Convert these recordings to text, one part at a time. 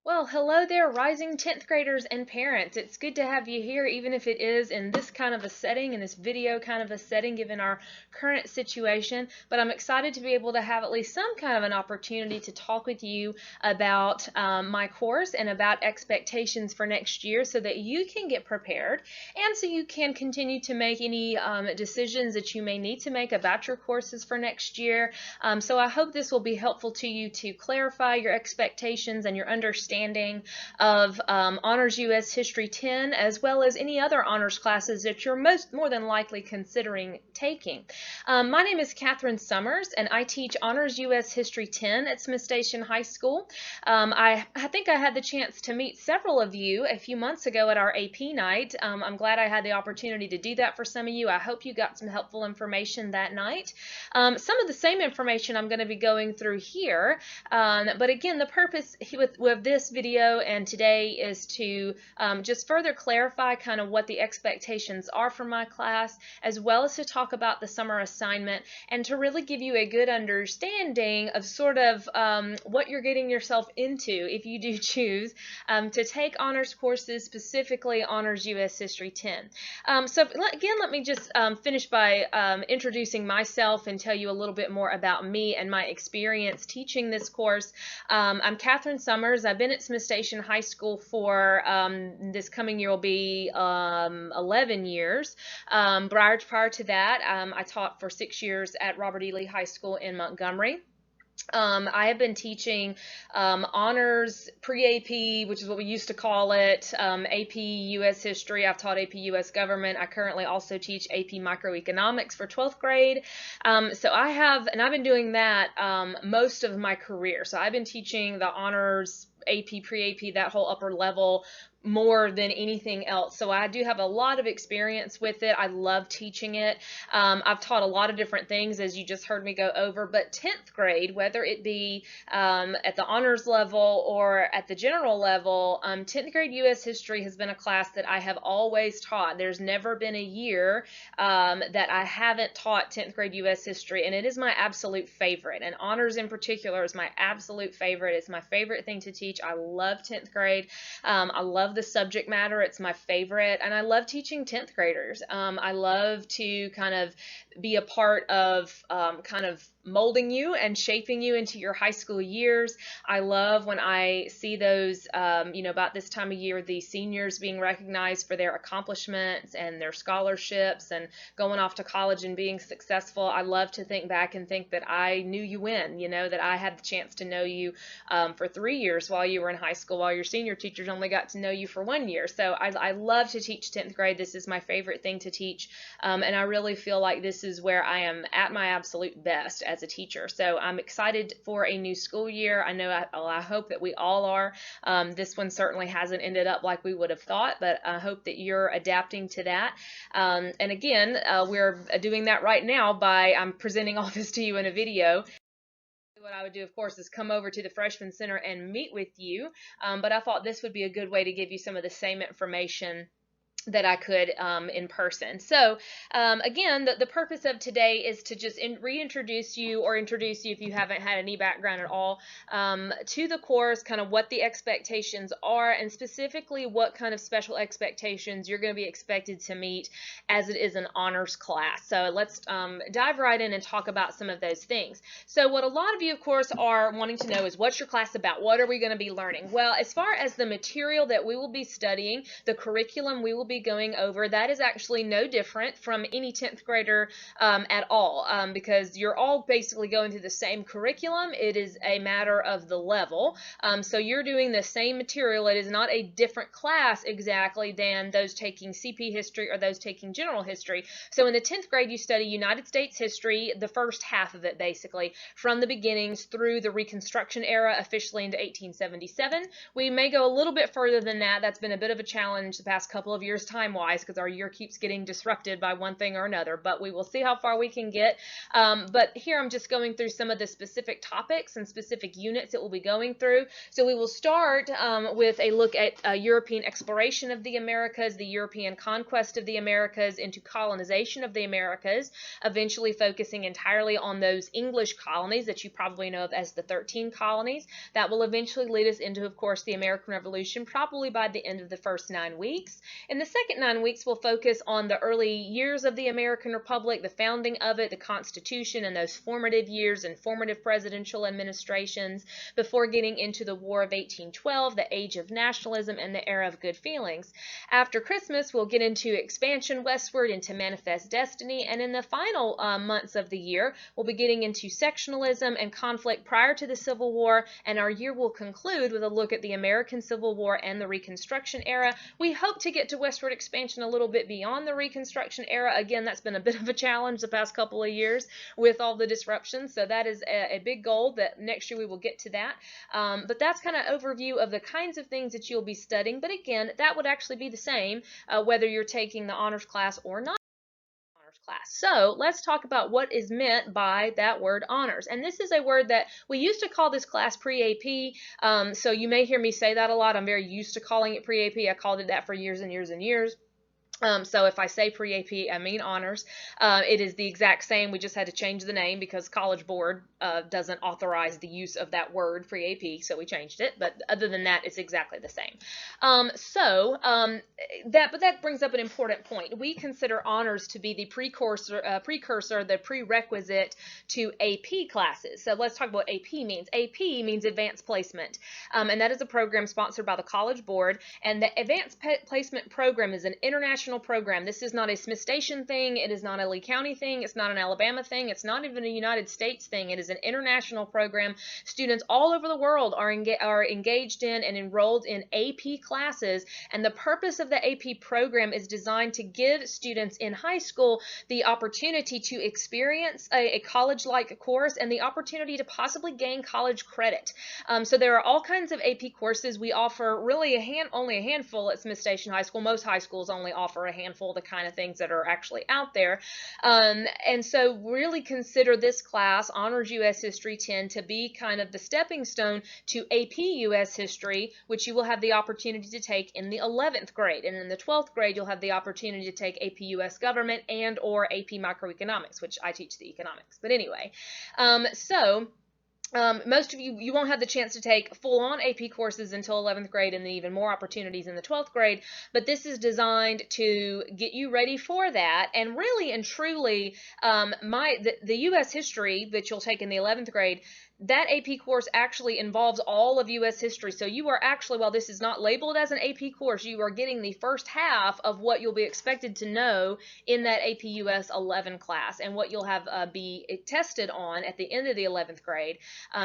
Well, hello there, rising 10th graders and parents. It's good to have you here, even if it is in this kind of a setting, in this video kind of a setting, given our current situation. But I'm excited to be able to have at least some kind of an opportunity to talk with you about my course and about expectations for next year so that you can get prepared and so you can continue to make any decisions that you may need to make about your courses for next year. So I hope this will be helpful to you to clarify your expectations and your understanding of Honors U.S. History 10, as well as any other honors classes that you're more than likely considering taking. My name is Catherine Summers, and I teach Honors U.S. History 10 at Smith Station High School. I think I had the chance to meet several of you a few months ago at our AP night. I'm glad I had the opportunity to do that for some of you. I hope you got some helpful information that night. Some of the same information I'm going to be going through here, but again, the purpose with this video and today is to just further clarify kind of what the expectations are for my class, as well as to talk about the summer assignment and to really give you a good understanding of sort of what you're getting yourself into if you do choose to take honors courses, specifically Honors U.S. History 10. Again, let me just finish by introducing myself and tell you a little bit more about me and my experience teaching this course. I'm Catherine Summers. I've been at Smith Station High School for this coming year will be 11 years. Prior to that, I taught for 6 years at Robert E. Lee High School in Montgomery. I have been teaching honors pre-AP, which is what we used to call it, AP U.S. History. I've taught AP U.S. Government. I currently also teach AP Microeconomics for 12th grade. I've been doing that most of my career. So I've been teaching the honors AP, pre-AP, that whole upper level more than anything else. So I do have a lot of experience with it. I love teaching it. I've taught a lot of different things, as you just heard me go over, but 10th grade, whether it be at the honors level or at the general level, 10th grade U.S. History has been a class that I have always taught. There's never been a year that I haven't taught 10th grade U.S. History, and it is my absolute favorite. And honors in particular is my absolute favorite. It's my favorite thing to teach. I love 10th grade. I love the subject matter. It's my favorite, and I love teaching 10th graders. I love to kind of be a part of kind of molding you and shaping you into your high school years. I love when I see those, about this time of year, the seniors being recognized for their accomplishments and their scholarships and going off to college and being successful. I love to think back and think that I knew you when, that I had the chance to know you for 3 years while you were in high school, while your senior teachers only got to know you for 1 year. So I love to teach 10th grade. This is my favorite thing to teach, and I really feel like this is where I am at my absolute best as a teacher. So I'm excited for a new school year. I hope that we all are. This one certainly hasn't ended up like we would have thought, but I hope that you're adapting to that. And again, we're doing that right now I'm presenting all this to you in a video. What I would do, of course, is come over to the Freshman Center and meet with you, but I thought this would be a good way to give you some of the same information that I could in person. So again, the purpose of today is to just reintroduce you or introduce you, if you haven't had any background at all, to the course, kind of what the expectations are, and specifically what kind of special expectations you're going to be expected to meet as it is an honors class. So let's dive right in and talk about some of those things. So what a lot of you, of course, are wanting to know is, what's your class about? What are we going to be learning? Well, as far as the material that we will be studying, the curriculum we will be going over, that is actually no different from any 10th grader at all, because you're all basically going through the same curriculum. It is a matter of the level. So you're doing the same material. It is not a different class exactly than those taking CP history or those taking general history. So in the 10th grade, you study United States history, the first half of it basically, from the beginnings through the Reconstruction era, officially into 1877. We may go a little bit further than that. That's been a bit of a challenge the past couple of years years time-wise because our year keeps getting disrupted by one thing or another, but we will see how far we can get. But here I'm just going through some of the specific topics and specific units that we'll be going through. So we will start with a look at European exploration of the Americas, the European conquest of the Americas into colonization of the Americas, eventually focusing entirely on those English colonies that you probably know of as the 13 colonies. That will eventually lead us into, of course, the American Revolution, probably by the end of the first 9 weeks. In the second 9 weeks, we'll focus on the early years of the American Republic, the founding of it, the Constitution, and those formative years and formative presidential administrations before getting into the War of 1812, the Age of Nationalism, and the Era of Good Feelings. After Christmas, we'll get into expansion westward, into Manifest Destiny, and in the final months of the year, we'll be getting into sectionalism and conflict prior to the Civil War, and our year will conclude with a look at the American Civil War and the Reconstruction era. We hope to get to westward expansion a little bit beyond the Reconstruction era. Again, that's been a bit of a challenge the past couple of years with all the disruptions, so that is a big goal that next year we will get to that. But that's kind of overview of the kinds of things that you'll be studying. But again, that would actually be the same whether you're taking the honors class or not class. So let's talk about what is meant by that word honors. And this is a word that we used to call this class pre-AP. So you may hear me say that a lot. I'm very used to calling it pre-AP. I called it that for years and years and years. So if I say pre-AP, I mean honors. It is the exact same. We just had to change the name because College Board doesn't authorize the use of that word pre-AP, so we changed it. But other than that, it's exactly the same. But that brings up an important point. We consider honors to be the precursor, the prerequisite to AP classes. So let's talk about what AP means. AP means Advanced Placement, and that is a program sponsored by the College Board. And the Advanced Placement program is an international program. This is not a Smith Station thing. It is not a Lee County thing. It's not an Alabama thing. It's not even a United States thing. It is an international program. Students all over the world are engaged in and enrolled in AP classes, and the purpose of the AP program is designed to give students in high school the opportunity to experience a college-like course and the opportunity to possibly gain college credit. So there are all kinds of AP courses. We offer really only a handful at Smith Station High School. Most high schools only offer a handful of the kind of things that are actually out there. And so really consider this class, Honors U.S. History 10, to be kind of the stepping stone to AP U.S. History, which you will have the opportunity to take in the 11th grade. And in the 12th grade, you'll have the opportunity to take AP U.S. Government and or AP Microeconomics, which I teach the economics. But anyway, most of you won't have the chance to take full-on AP courses until 11th grade, and then even more opportunities in the 12th grade, but this is designed to get you ready for that. And really and truly, the U.S. history that you'll take in the 11th grade, that AP course actually involves all of U.S. history. So you are actually, while this is not labeled as an AP course, you are getting the first half of what you'll be expected to know in that AP US 11 class, and what you'll have be tested on at the end of the 11th grade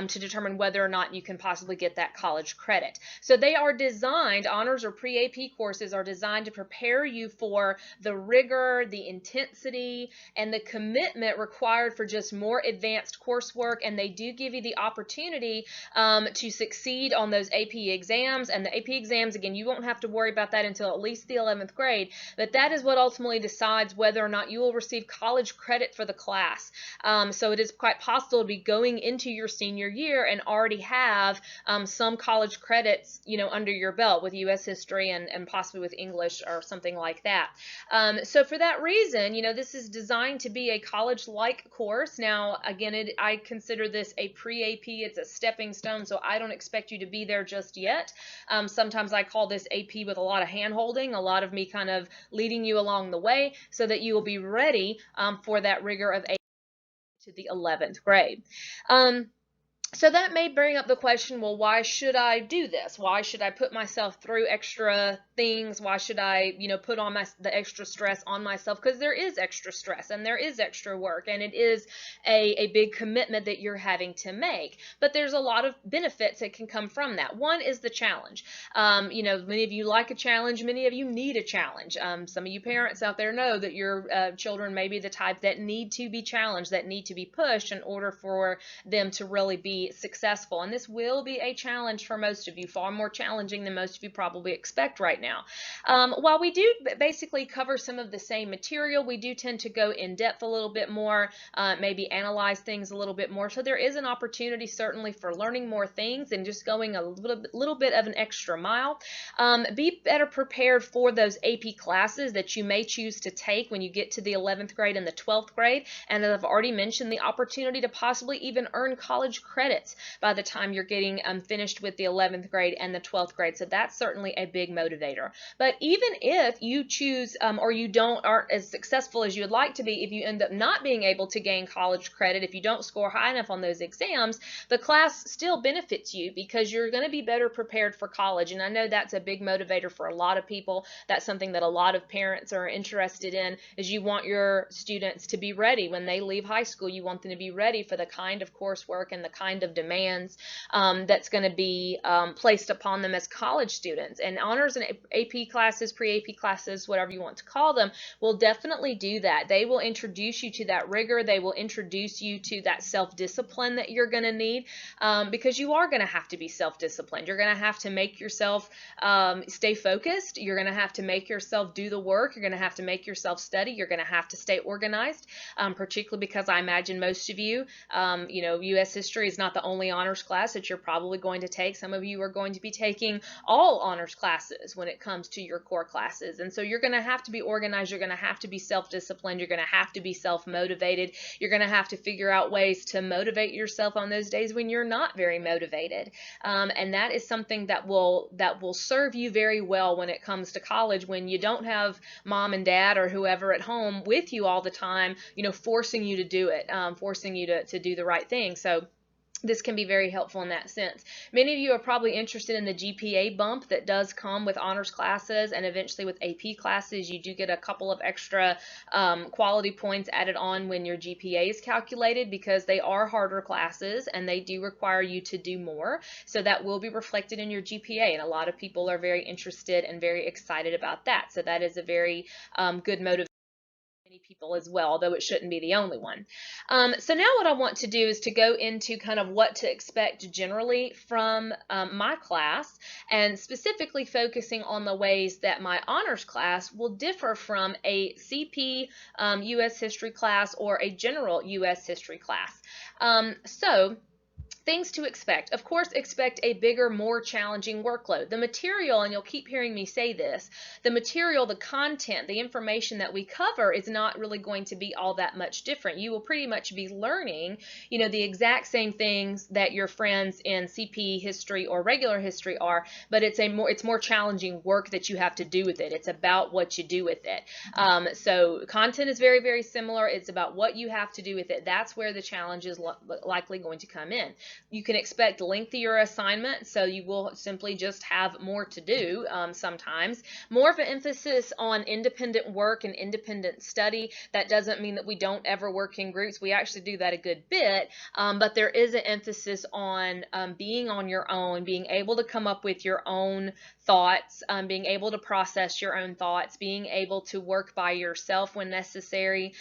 to determine whether or not you can possibly get that college credit. So they are designed, honors or pre-AP courses are designed to prepare you for the rigor, the intensity, and the commitment required for just more advanced coursework, and they do give you the opportunity to succeed on those AP exams. And the AP exams, again, you won't have to worry about that until at least the 11th grade, but that is what ultimately decides whether or not you will receive college credit for the class. So it is quite possible to be going into your senior year and already have some college credits, under your belt with U.S. history and possibly with English or something like that. So for that reason, this is designed to be a college-like course. Now, again, I consider this a pre-AP. It's a stepping stone, so I don't expect you to be there just yet. Sometimes I call this AP with a lot of hand-holding, a lot of me kind of leading you along the way so that you will be ready for that rigor of AP to the 11th grade. So that may bring up the question, well, why should I do this? Why should I put myself through extra things? Why should I, put on the extra stress on myself? Because there is extra stress and there is extra work, and it is a big commitment that you're having to make. But there's a lot of benefits that can come from that. One is the challenge. Many of you like a challenge. Many of you need a challenge. Some of you parents out there know that your children may be the type that need to be challenged, that need to be pushed in order for them to really be be successful. And this will be a challenge for most of you, far more challenging than most of you probably expect right now. While we do basically cover some of the same material, we do tend to go in depth a little bit more, maybe analyze things a little bit more. So there is an opportunity certainly for learning more things and just going a little bit of an extra mile. Be better prepared for those AP classes that you may choose to take when you get to the 11th grade and the 12th grade. And as I've already mentioned, the opportunity to possibly even earn college credits by the time you're getting finished with the 11th grade and the 12th grade. So that's certainly a big motivator. But even if you choose or you aren't as successful as you would like to be, if you end up not being able to gain college credit, if you don't score high enough on those exams, the class still benefits you because you're going to be better prepared for college. And I know that's a big motivator for a lot of people. That's something that a lot of parents are interested in, is you want your students to be ready when they leave high school. You want them to be ready for the kind of coursework and the kind of demands that's going to be placed upon them as college students. And honors and AP classes, pre-AP classes, whatever you want to call them, will definitely do that. They will introduce you to that rigor. They will introduce you to that self-discipline that you're going to need, because you are going to have to be self-disciplined. You're going to have to make yourself stay focused. You're going to have to make yourself do the work. You're going to have to make yourself study. You're going to have to stay organized, particularly because I imagine most of you, U.S. history is not the only honors class that you're probably going to take. Some of you are going to be taking all honors classes when it comes to your core classes. And so you're going to have to be organized. You're going to have to be self-disciplined. You're going to have to be self-motivated. You're going to have to figure out ways to motivate yourself on those days when you're not very motivated. And that is something that will serve you very well when it comes to college, when you don't have mom and dad or whoever at home with you all the time, forcing you to do it, forcing you to do the right thing. So this can be very helpful in that sense. Many of you are probably interested in the GPA bump that does come with honors classes, and eventually with AP classes you do get a couple of extra quality points added on when your GPA is calculated, because they are harder classes and they do require you to do more. So that will be reflected in your GPA, and a lot of people are very interested and very excited about that. So that is a very good motivation people as well, although it shouldn't be the only one. So now what I want to do is to go into kind of what to expect generally from my class, and specifically focusing on the ways that my honors class will differ from a CP U.S. history class or a general U.S. history class. So things to expect. Of course, expect a bigger, more challenging workload. The material, and you'll keep hearing me say this, the material, the content, the information that we cover is not really going to be all that much different. You will pretty much be learning, the exact same things that your friends in CP history or regular history are, but it's more challenging work that you have to do with it. It's about what you do with it. So content is very, very similar. It's about what you have to do with it. That's where the challenge is likely going to come in. You can expect lengthier assignments, so you will simply just have more to do sometimes. More of an emphasis on independent work and independent study. That doesn't mean that we don't ever work in groups. We actually do that a good bit, but there is an emphasis on being on your own, being able to come up with your own thoughts, being able to process your own thoughts, being able to work by yourself when necessary,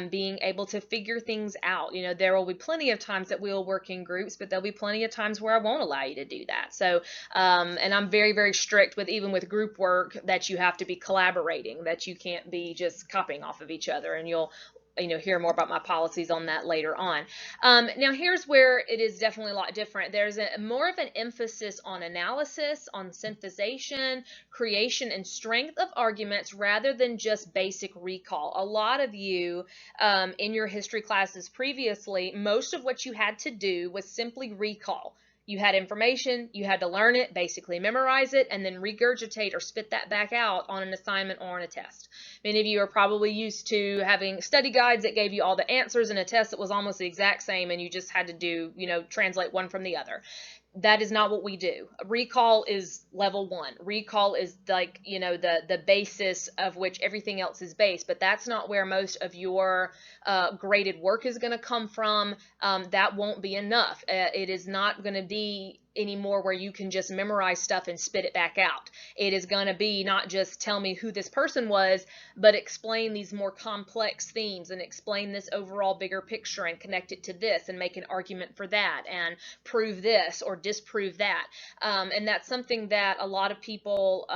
being able to figure things out. There will be plenty of times that we'll work in groups, but there'll be plenty of times where I won't allow you to do that. So, and I'm very, very strict with, even with group work, that you have to be collaborating, that you can't be just copying off of each other, and you'll hear more about my policies on that later on. Now here's where it is definitely a lot different. There's more of an emphasis on analysis, on synthesization, creation, and strength of arguments rather than just basic recall. A lot of you in your history classes previously, most of what you had to do was simply recall. You had information, you had to learn it, basically memorize it, and then regurgitate or spit that back out on an assignment or on a test. Many of you are probably used to having study guides that gave you all the answers, and a test that was almost the exact same, and you just had to do, translate one from the other. That is not what we do. Recall is level 1. Recall is like, the basis of which everything else is based, but that's not where most of your graded work is going to come from. That won't be enough. It is not going to be anymore where you can just memorize stuff and spit it back out. It is going to be not just tell me who this person was, but explain these more complex themes and explain this overall bigger picture and connect it to this and make an argument for that and prove this or disprove that. And that's something that a lot of people,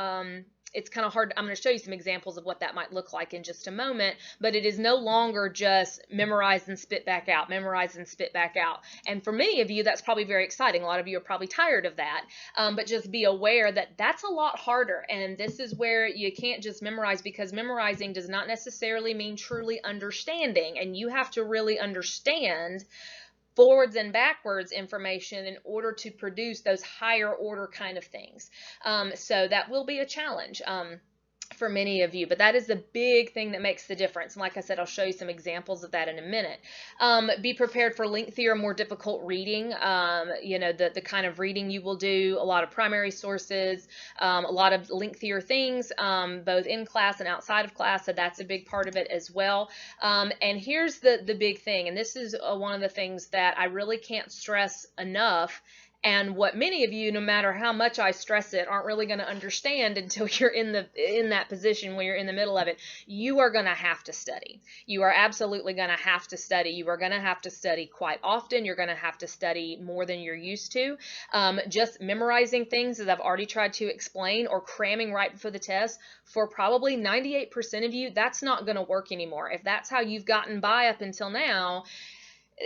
it's kind of hard. I'm going to show you some examples of what that might look like in just a moment, but it is no longer just memorize and spit back out, memorize and spit back out. And for many of you, that's probably very exciting. A lot of you are probably tired of that, but just be aware that that's a lot harder. And this is where you can't just memorize, because memorizing does not necessarily mean truly understanding. And you have to really understand forwards and backwards information in order to produce those higher order kind of things. So that will be a challenge for many of you, but that is the big thing that makes the difference. And like I said, I'll show you some examples of that in a minute. Be prepared for lengthier, more difficult reading. You know, the kind of reading you will do, a lot of primary sources, a lot of lengthier things, both in class and outside of class. So that's a big part of it as well. And here's the big thing, and this is one of the things that I really can't stress enough, and what many of you, no matter how much I stress it, aren't really going to understand until you're in that position when you're in the middle of it. You are going to have to study. You are absolutely going to have to study. You are going to have to study quite often. You're going to have to study more than you're used to. Just memorizing things, as I've already tried to explain, or cramming right before the test, for probably 98% of you, that's not going to work anymore. If that's how you've gotten by up until now,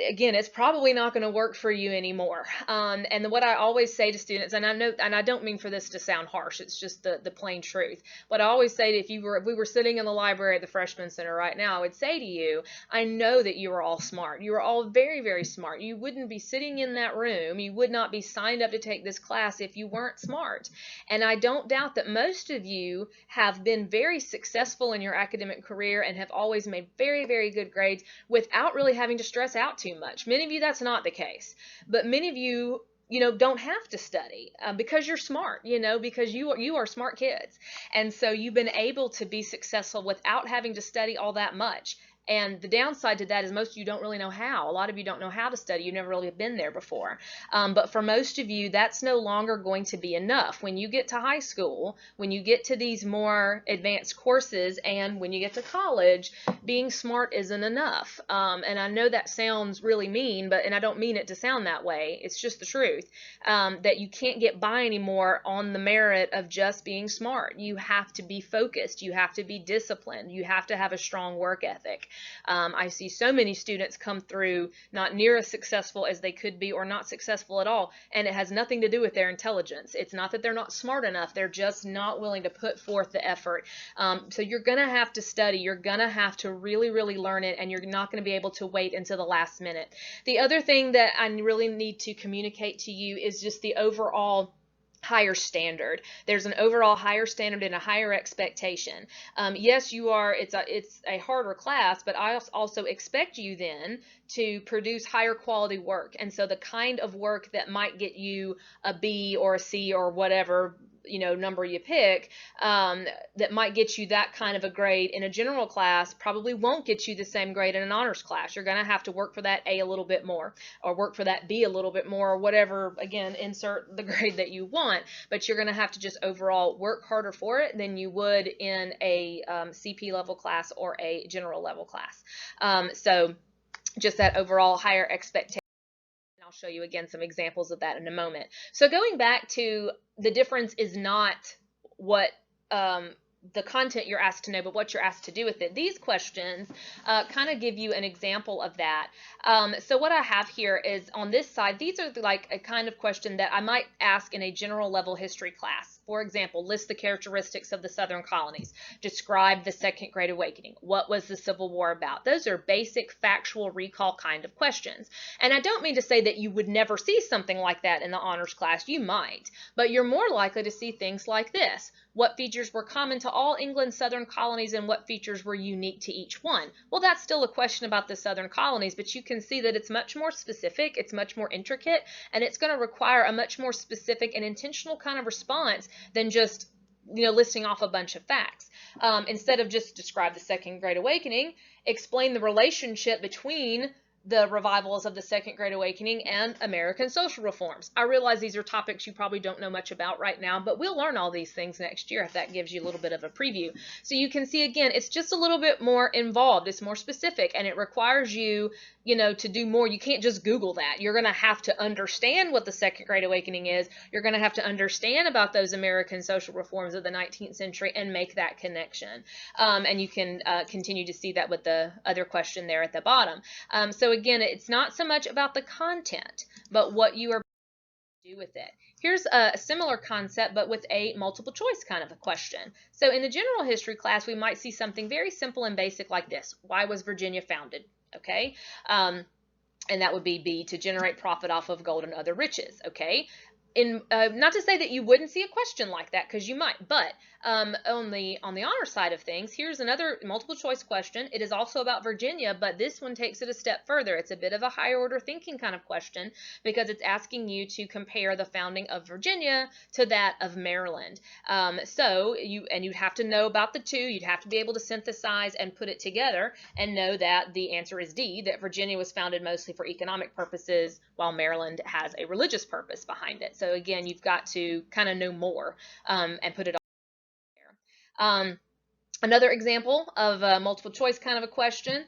again, it's probably not going to work for you anymore. And what I always say to students, and I know, and I don't mean for this to sound harsh, it's just the plain truth. What I always say, if we were sitting in the library at the Freshman Center right now, I would say to you, I know that you are all smart. You are all very, very smart. You wouldn't be sitting in that room. You would not be signed up to take this class if you weren't smart. And I don't doubt that most of you have been very successful in your academic career and have always made very, very good grades without really having to stress out too much. Many of you, that's not the case, but many of you, don't have to study because you're smart, because you are smart kids. And so you've been able to be successful without having to study all that much. And the downside to that is most of you don't really know how. A lot of you don't know how to study. You've never really been there before. But for most of you, that's no longer going to be enough. When you get to high school, when you get to these more advanced courses, and when you get to college, being smart isn't enough. And I know that sounds really mean, and I don't mean it to sound that way. It's just the truth, that you can't get by anymore on the merit of just being smart. You have to be focused. You have to be disciplined. You have to have a strong work ethic. I see so many students come through not near as successful as they could be, or not successful at all, and it has nothing to do with their intelligence. It's not that they're not smart enough, they're just not willing to put forth the effort. So you're going to have to study, you're going to have to really, really learn it, and you're not going to be able to wait until the last minute. The other thing that I really need to communicate to you is just the overall higher standard. There's an overall higher standard and a higher expectation. Yes, it's a harder class, but I also expect you then to produce higher quality work. And so the kind of work that might get you a B or a C or whatever number you pick, that might get you that kind of a grade in a general class probably won't get you the same grade in an honors class. You're going to have to work for that A a little bit more, or work for that B a little bit more, or whatever, again, insert the grade that you want, but you're going to have to just overall work harder for it than you would in a CP level class or a general level class. So just that overall higher expectation. I'll show you again some examples of that in a moment. So going back to, the difference is not what the content you're asked to know, but what you're asked to do with it. These questions kind of give you an example of that. So what I have here is, on this side, these are like a kind of question that I might ask in a general level history class. For example, list the characteristics of the Southern colonies. Describe the Second Great Awakening. What was the Civil War about? Those are basic factual recall kind of questions. And I don't mean to say that you would never see something like that in the honors class. You might, but you're more likely to see things like this. What features were common to all England's southern colonies, and what features were unique to each one? Well, that's still a question about the southern colonies, but you can see that it's much more specific, it's much more intricate, and it's going to require a much more specific and intentional kind of response than just listing off a bunch of facts. Instead of just describe the Second Great Awakening, explain the relationship between the revivals of the Second Great Awakening, and American social reforms. I realize these are topics you probably don't know much about right now, but we'll learn all these things next year if that gives you a little bit of a preview. So you can see, again, it's just a little bit more involved. It's more specific, and it requires you, to do more. You can't just Google that. You're going to have to understand what the Second Great Awakening is. You're going to have to understand about those American social reforms of the 19th century and make that connection. And you can continue to see that with the other question there at the bottom. So again, it's not so much about the content, but what you are do with it. Here's a similar concept, but with a multiple choice kind of a question. So in the general history class, we might see something very simple and basic like this. Why was Virginia founded? Okay. And that would be B, to generate profit off of gold and other riches. Okay. Not to say that you wouldn't see a question like that, because you might, but on the honor side of things, here's another multiple choice question. It is also about Virginia, but this one takes it a step further. It's a bit of a higher order thinking kind of question, because it's asking you to compare the founding of Virginia to that of Maryland. So you'd have to know about the two. You'd have to be able to synthesize and put it together and know that the answer is D, that Virginia was founded mostly for economic purposes, while Maryland has a religious purpose behind it. So again, you've got to kind of know more and put it all there. Another example of a multiple choice kind of a question.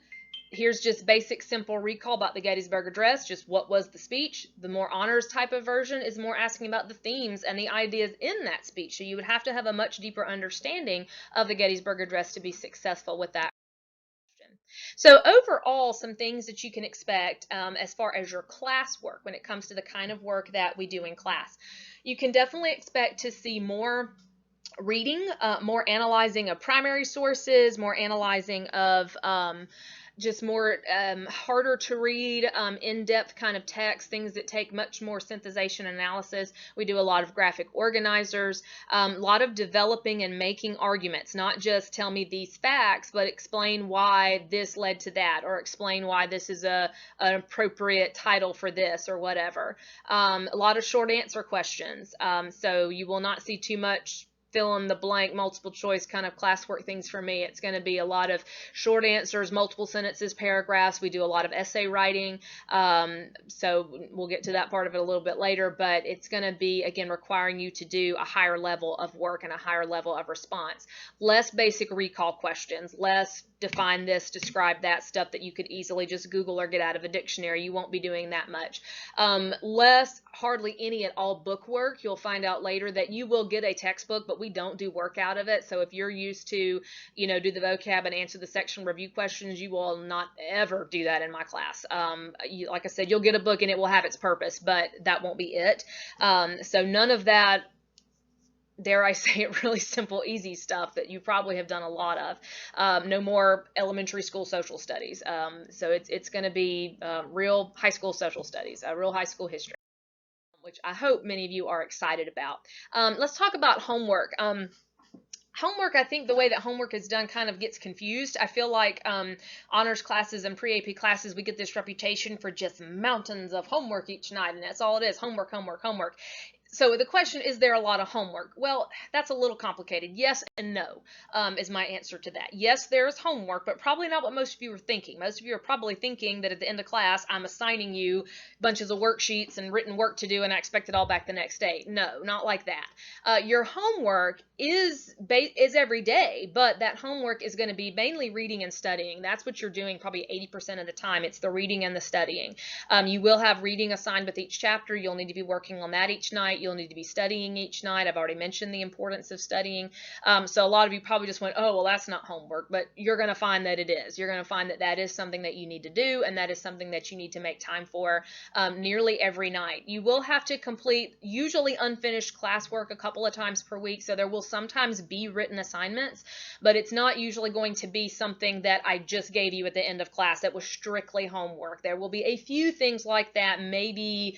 Here's just basic, simple recall about the Gettysburg Address. Just what was the speech? The more honors type of version is more asking about the themes and the ideas in that speech. So you would have to have a much deeper understanding of the Gettysburg Address to be successful with that. So overall, some things that you can expect as far as your class work when it comes to the kind of work that we do in class. You can definitely expect to see more reading, more analyzing of primary sources, more analyzing of just more harder to read, in-depth kind of text, things that take much more synthesization analysis. We do a lot of graphic organizers, a lot of developing and making arguments, not just tell me these facts, but explain why this led to that, or explain why this is an appropriate title for this or whatever. A lot of short answer questions. So you will not see too much fill in the blank multiple choice kind of classwork things for me. It's going to be a lot of short answers, multiple sentences, paragraphs. We do a lot of essay writing, so we'll get to that part of it a little bit later, but it's going to be, again, requiring you to do a higher level of work and a higher level of response. Less basic recall questions, less define this, describe that stuff that you could easily just Google or get out of a dictionary. You won't be doing that much. Less, hardly any at all book work. You'll find out later that you will get a textbook, but we don't do work out of it. So if you're used to, do the vocab and answer the section review questions, you will not ever do that in my class. Like I said, you'll get a book and it will have its purpose, but that won't be it. So none of that, dare I say it, really simple, easy stuff that you probably have done a lot of. No more elementary school social studies. So it's going to be real high school social studies, real high school history, which I hope many of you are excited about. Let's talk about homework. Homework, I think the way that homework is done kind of gets confused. I feel like honors classes and pre-AP classes, we get this reputation for just mountains of homework each night, and that's all it is, homework, homework, homework. So the question, is there a lot of homework? Well, that's a little complicated. Yes and no is my answer to that. Yes, there's homework, but probably not what most of you are thinking. Most of you are probably thinking that at the end of class, I'm assigning you bunches of worksheets and written work to do, and I expect it all back the next day. No, not like that. Your homework is every day, but that homework is going to be mainly reading and studying. That's what you're doing probably 80% of the time. It's the reading and the studying. You will have reading assigned with each chapter. You'll need to be working on that each night. You'll need to be studying each night. I've already mentioned the importance of studying. So a lot of you probably just went, oh, well, that's not homework, but you're going to find that it is. You're going to find that that is something that you need to do, and that is something that you need to make time for nearly every night. You will have to complete usually unfinished classwork a couple of times per week, so there will sometimes be written assignments, but it's not usually going to be something that I just gave you at the end of class that was strictly homework. There will be a few things like that, maybe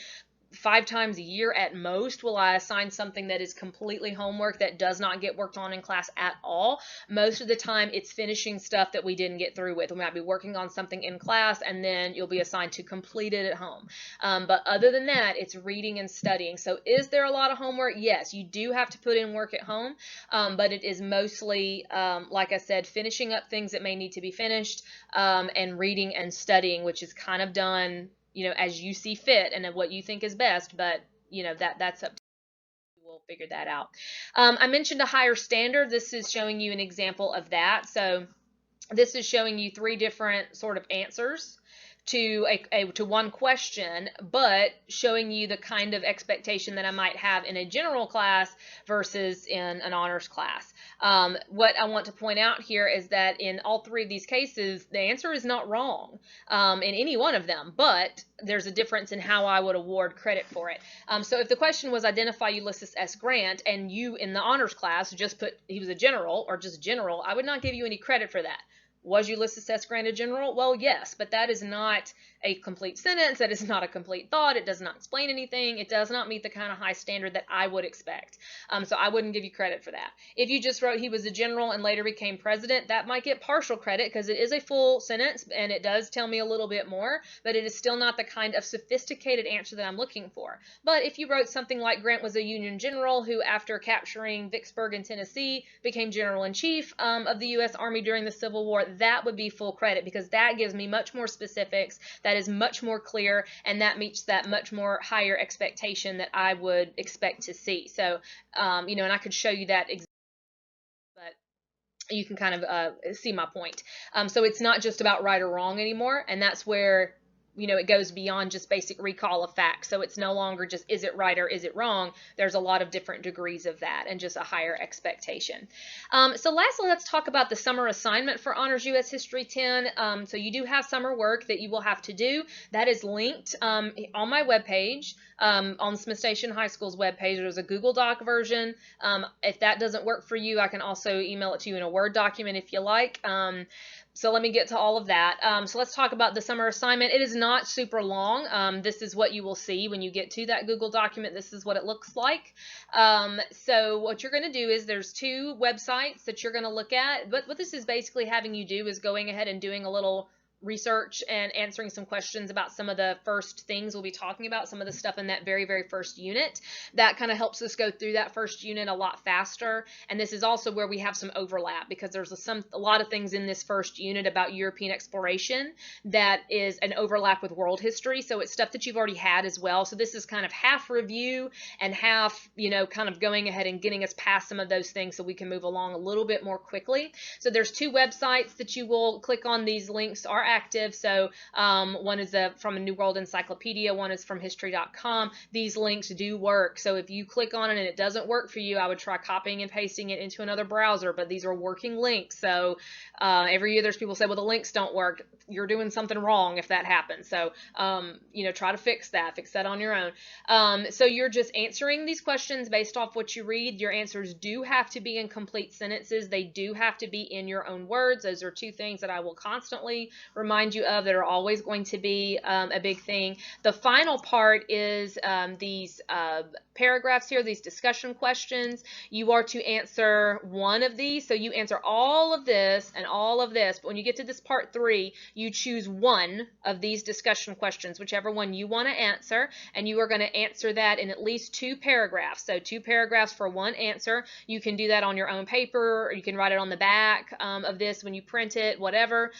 5 times a year at most will I assign something that is completely homework that does not get worked on in class at all. Most of the time it's finishing stuff that we didn't get through with. We might be working on something in class and then you'll be assigned to complete it at home. But other than that, it's reading and studying. So is there a lot of homework? Yes, you do have to put in work at home, but it is mostly, like I said, finishing up things that may need to be finished, and reading and studying, which is kind of done, as you see fit and what you think is best, but that's up to you. We'll figure that out. I mentioned a higher standard. This is showing you an example of that. So this is showing you 3 different sort of answers to to one question, but showing you the kind of expectation that I might have in a general class versus in an honors class. What I want to point out here is that in all 3 of these cases, the answer is not wrong in any one of them, but there's a difference in how I would award credit for it. So if the question was identify Ulysses S. Grant and you in the honors class just put he was a general or just general, I would not give you any credit for that. Was Ulysses S. Grant a general? Well, yes, but that is not a complete sentence. That is not a complete thought. It does not explain anything. It does not meet the kind of high standard that I would expect. So I wouldn't give you credit for that. If you just wrote he was a general and later became president, that might get partial credit because it is a full sentence and it does tell me a little bit more, but it is still not the kind of sophisticated answer that I'm looking for. But if you wrote something like Grant was a Union general who, after capturing Vicksburg in Tennessee, became general-in-chief of the U.S. Army during the Civil War, that would be full credit because that gives me much more specifics, that is much more clear, and that meets that much more higher expectation that I would expect to see. So, and I could show you that example, but you can kind of see my point. So it's not just about right or wrong anymore, and that's where it goes beyond just basic recall of facts. So it's no longer just is it right or is it wrong. There's a lot of different degrees of that and just a higher expectation. So lastly, let's talk about the summer assignment for Honors U.S. History 10. So you do have summer work that you will have to do. That is linked on my webpage, on Smith Station High School's webpage. There's a Google Doc version. If that doesn't work for you, I can also email it to you in a Word document if you like. So let me get to all of that. So let's talk about the summer assignment. It is not super long. This is what you will see when you get to that Google document. This is what it looks like. So what you're going to do is there's 2 websites that you're going to look at. But what this is basically having you do is going ahead and doing a little research and answering some questions about some of the first things we'll be talking about, some of the stuff in that very, very first unit. That kind of helps us go through that first unit a lot faster. And this is also where we have some overlap because there's a lot of things in this first unit about European exploration that is an overlap with world history. So it's stuff that you've already had as well. So this is kind of half review and half, kind of going ahead and getting us past some of those things so we can move along a little bit more quickly. So there's 2 websites that you will click on. These links are active. So one is from a New World Encyclopedia, one is from history.com. These links do work. So if you click on it and it doesn't work for you, I would try copying and pasting it into another browser, but these are working links. So every year there's people say, well, the links don't work. You're doing something wrong if that happens. So, try to fix that on your own. So you're just answering these questions based off what you read. Your answers do have to be in complete sentences. They do have to be in your own words. Those are 2 things that I will constantly remind you of that are always going to be a big thing. The final part is these paragraphs here, these discussion questions. You are to answer one of these. So you answer all of this and all of this, but when you get to this part 3, you choose one of these discussion questions, whichever one you want to answer, and you are going to answer that in at least 2 paragraphs. So 2 paragraphs for one answer. You can do that on your own paper, or you can write it on the back of this when you print it, whatever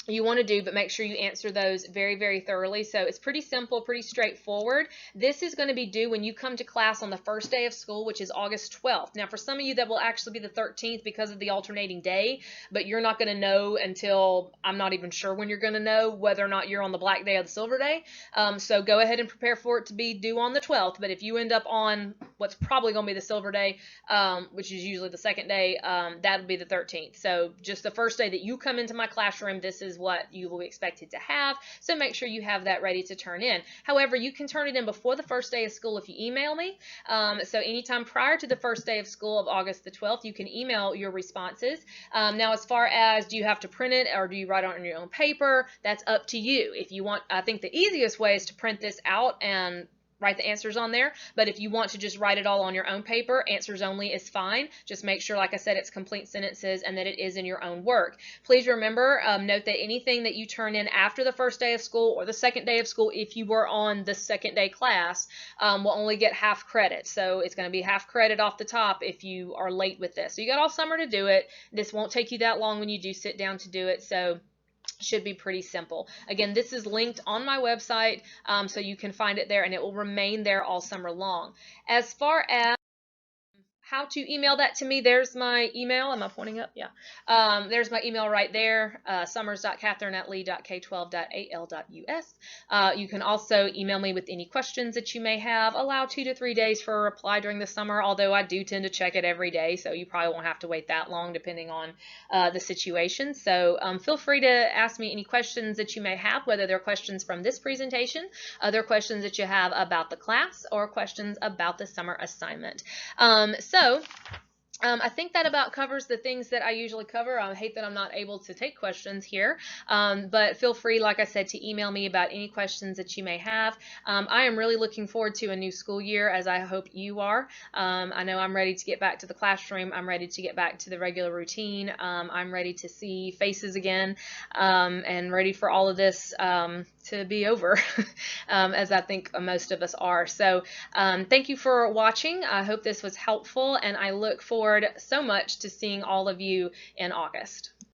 you want to do, but make sure you answer those very, very thoroughly. So it's pretty simple, pretty straightforward. This is going to be due when you come to class on the first day of school, which is August 12th. Now, for some of you, that will actually be the 13th because of the alternating day, but you're not going to know until, I'm not even sure when you're going to know whether or not you're on the black day or the silver day. So go ahead and prepare for it to be due on the 12th, but if you end up on what's probably going to be the silver day, which is usually the second day, that'll be the 13th. So just the first day that you come into my classroom, this is is what you will be expected to have. So make sure you have that ready to turn in. However, you can turn it in before the first day of school if you email me. So anytime prior to the first day of school of August the 12th, you can email your responses. Now, as far as do you have to print it or do you write it on your own paper, that's up to you. If you want, I think the easiest way is to print this out and write the answers on there, but if you want to just write it all on your own paper, answers only is fine. Just make sure, like I said, it's complete sentences and that it is in your own work. Please remember, note that anything that you turn in after the first day of school or the second day of school, if you were on the second day class, will only get half credit. So it's going to be half credit off the top if you are late with this. So you got all summer to do it. This won't take you that long when you do sit down to do it. So should be pretty simple. Again, this is linked on my website, so you can find it there, and it will remain there all summer long. As far as how to email that to me, there's my email. Am I pointing up? Yeah. There's my email right there, summers.catherine@lee.k12.al.us. You can also email me with any questions that you may have. Allow 2 to 3 days for a reply during the summer, although I do tend to check it every day, so you probably won't have to wait that long depending on the situation. So feel free to ask me any questions that you may have, whether they're questions from this presentation, other questions that you have about the class, or questions about the summer assignment. I think that about covers the things that I usually cover. I hate that I'm not able to take questions here, but feel free, like I said, to email me about any questions that you may have. I am really looking forward to a new school year, as I hope you are. I know I'm ready to get back to the classroom. I'm ready to get back to the regular routine. I'm ready to see faces again, and ready for all of this to be over, as I think most of us are. So thank you for watching. I hope this was helpful, and I look forward so much to seeing all of you in August.